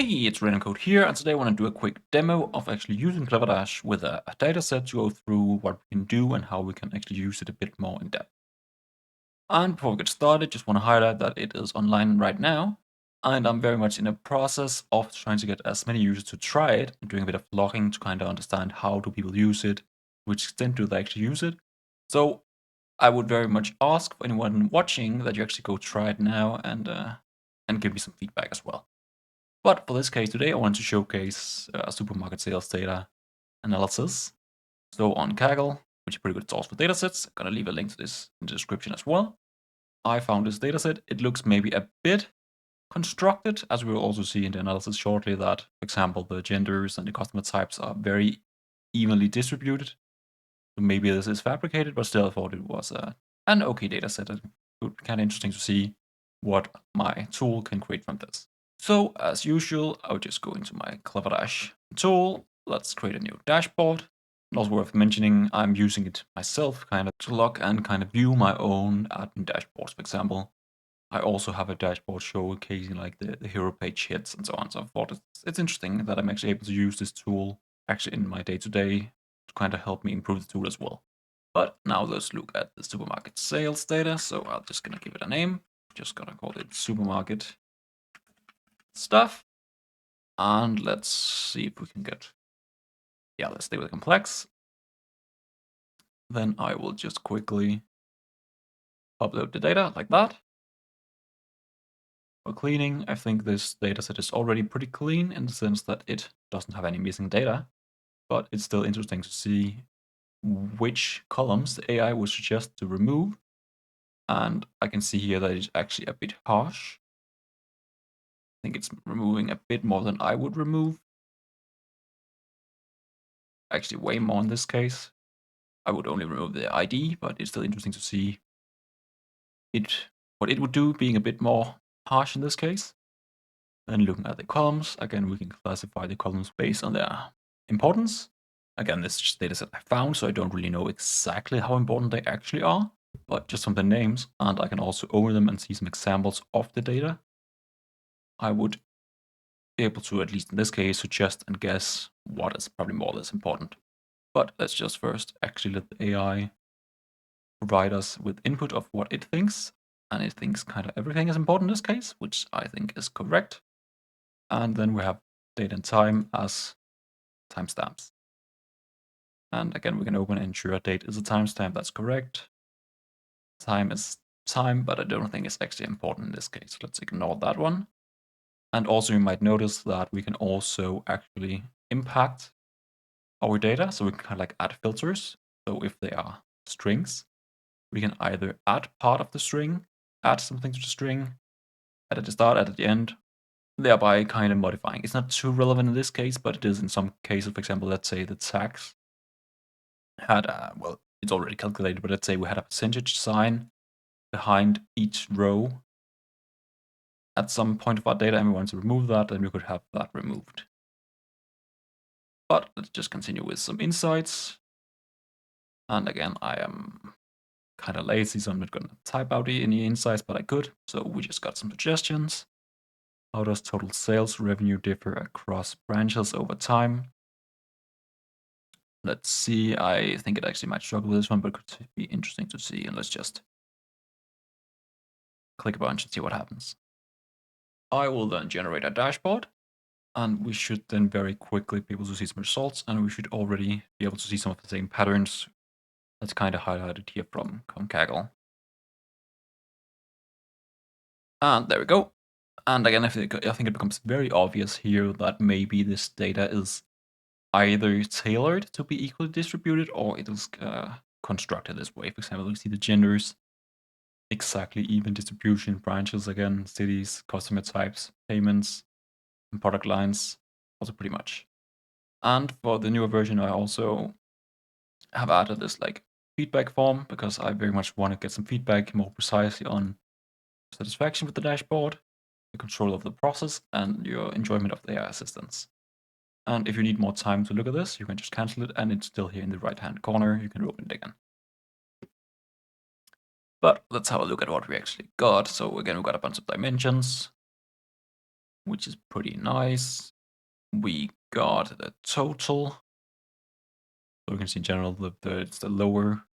Hey, it's Random Code here, and today I want to do a quick demo of actually using cleverdash with a dataset to go through what we can do and how we can actually use it a bit more in depth. And before we get started, just want to highlight that it is online right now, and I'm very much in a process of trying to get as many users to try it and doing a bit of logging to kind of understand how do people use it, which extent do they actually use it. So I would very much ask for anyone watching that you actually go try it now and give me some feedback as well. But for this case today, I want to showcase supermarket sales data analysis. So on Kaggle, which is a pretty good source for datasets, I'm gonna leave a link to this in the description as well. I found this dataset. It looks maybe a bit constructed, as we will also see in the analysis shortly that, for example, the genders and the customer types are very evenly distributed. So maybe this is fabricated, but still I thought it was an okay dataset. It would be kind of interesting to see what my tool can create from this. So as usual, I'll just go into my cleverdash tool. Let's create a new dashboard. And also worth mentioning, I'm using it myself kind of to log and kind of view my own admin dashboards, for example. I also have a dashboard showcasing like the hero page hits and so on. So I thought it's interesting that I'm actually able to use this tool actually in my day-to-day to kind of help me improve the tool as well. But now let's look at the supermarket sales data. So I'm just gonna give it a name. Just gonna call it supermarket stuff. And let's see if we can get, yeah, let's stay with complex. Then I will just quickly upload the data like that. For cleaning, I think this dataset is already pretty clean in the sense that it doesn't have any missing data, but it's still interesting to see which columns the AI would suggest to remove. And I can see here that it's actually a bit harsh. I think it's removing a bit more than I would remove. Actually, way more in this case. I would only remove the ID, but it's still interesting to see what it would do, being a bit more harsh in this case. Then looking at the columns, again, we can classify the columns based on their importance. Again, this is just data set I found, so I don't really know exactly how important they actually are, but just from the names, and I can also open them and see some examples of the data. I would be able to, at least in this case, suggest and guess what is probably more or less important. But let's just first actually let the AI provide us with input of what it thinks, and it thinks kind of everything is important in this case, which I think is correct. And then we have date and time as timestamps. And again, we can open and ensure date is a timestamp, that's correct. Time is time, but I don't think it's actually important in this case. Let's ignore that one. And also you might notice that we can also actually impact our data. So we can kind of like add filters. So if they are strings, we can either add part of the string, add something to the string, add at the start, add at the end, thereby kind of modifying. It's not too relevant in this case, but it is in some cases. For example, let's say the tags had well, it's already calculated, but let's say we had a percentage sign behind each row at some point of our data and we want to remove that, then we could have that removed. But let's just continue with some insights. And again, I am kind of lazy, so I'm not going to type out any insights, but I could. So we just got some suggestions. How does total sales revenue differ across branches over time? Let's see. I think it actually might struggle with this one, but it could be interesting to see. And let's just click a bunch and see what happens. I will then generate a dashboard, and we should then very quickly be able to see some results, and we should already be able to see some of the same patterns that's kind of highlighted here from Kaggle. And there we go. And again, I think it becomes very obvious here that maybe this data is either tailored to be equally distributed or it is constructed this way. For example, we see the genders, exactly even distribution, branches again, cities, customer types, payments, and product lines, also pretty much. And for the newer version, I also have added this like feedback form because I very much want to get some feedback more precisely on satisfaction with the dashboard, the control of the process, and your enjoyment of the AI assistance. And if you need more time to look at this, you can just cancel it, and it's still here in the right-hand corner. You can open it again. But let's have a look at what we actually got. So again, we got a bunch of dimensions. which is pretty nice. We got the total. So we can see in general it's the lower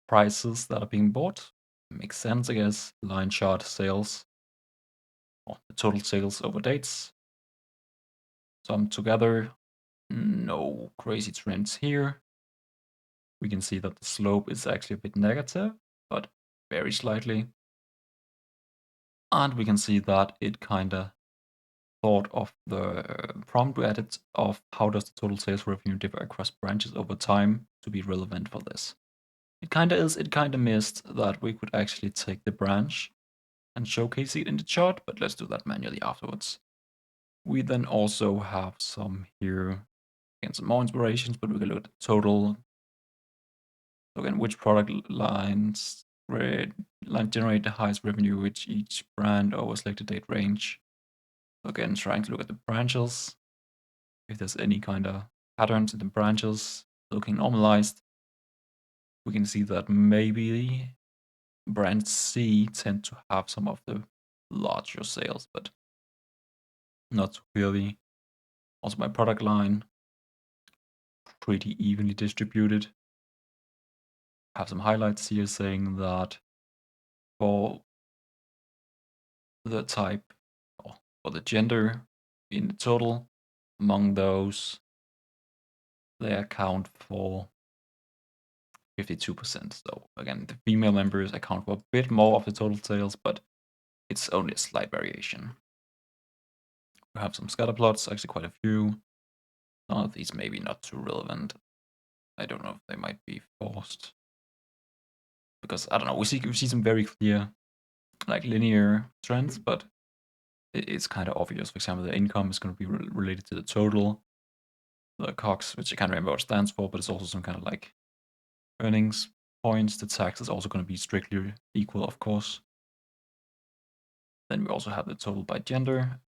prices that are being bought. Makes sense, I guess. Line chart sales, or the total sales over dates. Summed together, no crazy trends here. We can see that the slope is actually a bit negative, but very slightly. And we can see that it kind of thought of the prompt we added of how does the total sales revenue differ across branches over time to be relevant for this. It kind of is, it kind of missed that we could actually take the branch and showcase it in the chart, but let's do that manually afterwards. We then also have some here, again, some more inspirations, but we can look at the total. So again, which product lines generate the highest revenue with each brand over selected date range. So again, trying to look at the branches, if there's any kind of patterns in the branches looking normalized. We can see that maybe brand C tend to have some of the larger sales, but not really. Also, my product line, pretty evenly distributed. I have some highlights here saying that for the type or for the gender in the total, among those, they account for 52%. So again, the female members account for a bit more of the total sales, but it's only a slight variation. We have some scatter plots, actually quite a few. Some of these maybe not too relevant. I don't know if they might be forced. Because, I don't know, we see some very clear, like, linear trends, but it's kind of obvious. For example, the income is going to be related to the total. The COGS, which I can't remember what it stands for, but it's also some kind of, like, earnings points. The tax is also going to be strictly equal, of course. Then we also have the total by gender.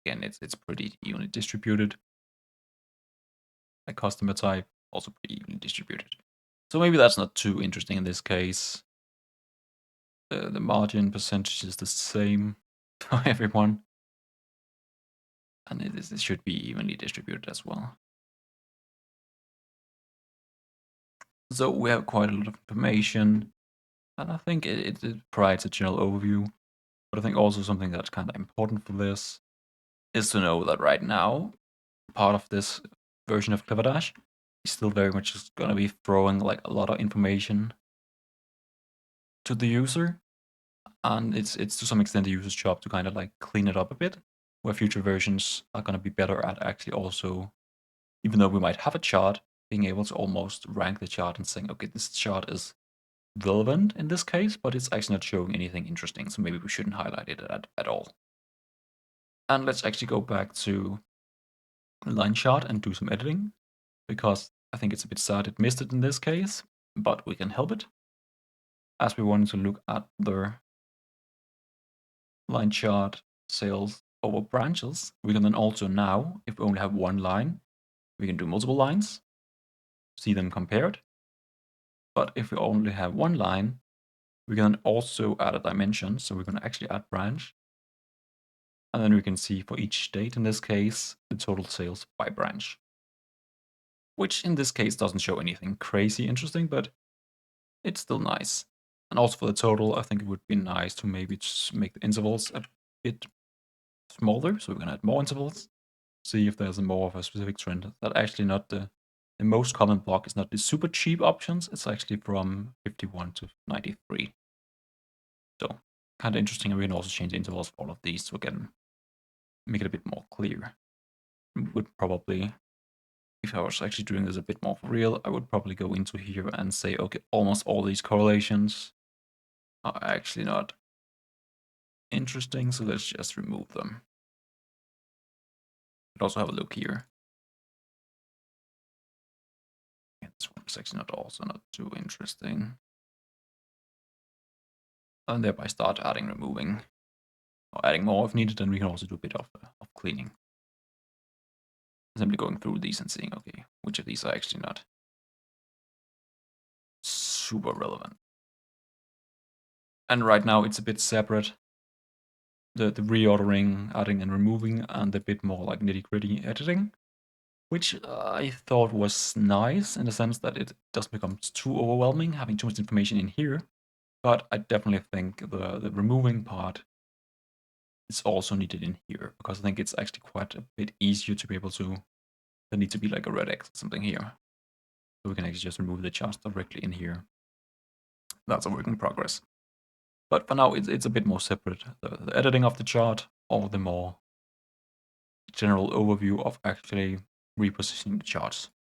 Again, it's pretty evenly distributed. By customer type, also pretty evenly distributed. So maybe that's not too interesting in this case. The margin percentage is the same for everyone. And it should be evenly distributed as well. So we have quite a lot of information, and I think it provides a general overview. But I think also something that's kind of important for this is to know that right now, part of this version of cleverdash is still very much just going to be throwing like a lot of information to the user. And it's to some extent the user's job to kind of like clean it up a bit, where future versions are going to be better at actually also, even though we might have a chart, being able to almost rank the chart and saying, okay, this chart is relevant in this case, but it's actually not showing anything interesting, so maybe we shouldn't highlight it at all. And let's actually go back to line chart and do some editing, because I think it's a bit sad it missed it in this case, but we can help it. As we wanted to look at the line chart sales over branches, we can then also now, if we only have one line, we can do multiple lines, see them compared. But if we only have one line, we can also add a dimension. So we're going to actually add branch. And then we can see for each date, in this case, the total sales by branch. Which in this case doesn't show anything crazy interesting, but it's still nice. And also for the total, I think it would be nice to maybe just make the intervals a bit smaller. So we're going to add more intervals. See if there's more of a specific trend. That actually not the most common block is not the super cheap options. It's actually from 51 to 93. So kind of interesting. And we can also change the intervals for all of these to again make it a bit more clear. Would probably, if I was actually doing this a bit more for real, I would probably go into here and say, okay, almost all these correlations are actually not interesting, so let's just remove them. But also have a look here. Yeah, this one is actually not too interesting. And thereby start adding, removing, or adding more if needed, and we can also do a bit of cleaning. Simply going through these and seeing, okay, which of these are actually not super relevant. And right now it's a bit separate. the reordering, adding and removing, and a bit more like nitty-gritty editing, which I thought was nice in the sense that it doesn't become too overwhelming having too much information in here. But I definitely think the removing part is also needed in here, because I think it's actually quite a bit easier to be able to, there needs to be like a red X or something here. So we can actually just remove the charts directly in here. That's a work in progress. But for now, it's a bit more separate. The editing of the chart, or the more general overview of actually repositioning the charts.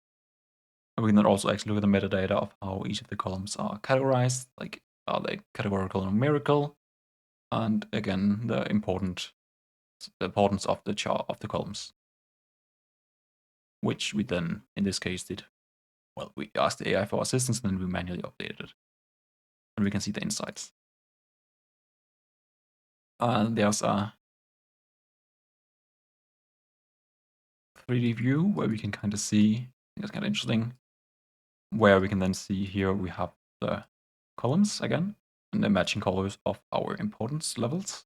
And we can then also actually look at the metadata of how each of the columns are categorized, like are they categorical or numerical, and again the importance of the chart of the columns, which we then in this case did. Well, we asked the AI for assistance and then we manually updated it, and we can see the insights. And there's a 3D view where we can kind of see. It's kind of interesting, where we can then see here we have the columns again and the matching colors of our importance levels.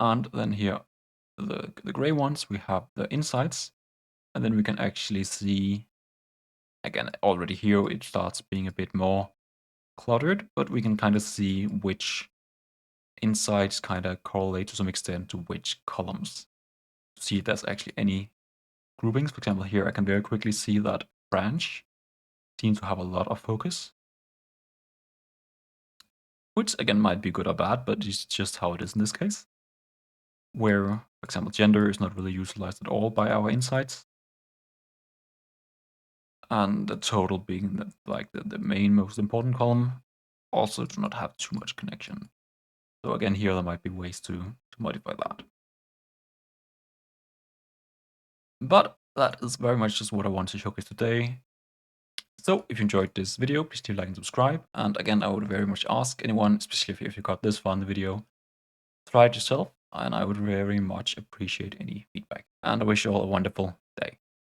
And then here, the gray ones, we have the insights. And then we can actually see, again, already here it starts being a bit more cluttered, but we can kind of see which insights kind of correlate to some extent to which columns. See if there's actually any groupings. For example, here I can very quickly see that branch seems to have a lot of focus, which again might be good or bad, but it's just how it is in this case, where, for example, gender is not really utilized at all by our insights, and the total being the main most important column also do not have too much connection. So again, here there might be ways to modify that. But that is very much just what I want to showcase today. So if you enjoyed this video, please do like and subscribe. And again, I would very much ask anyone, especially if you got this far in the video, try it yourself, and I would very much appreciate any feedback. And I wish you all a wonderful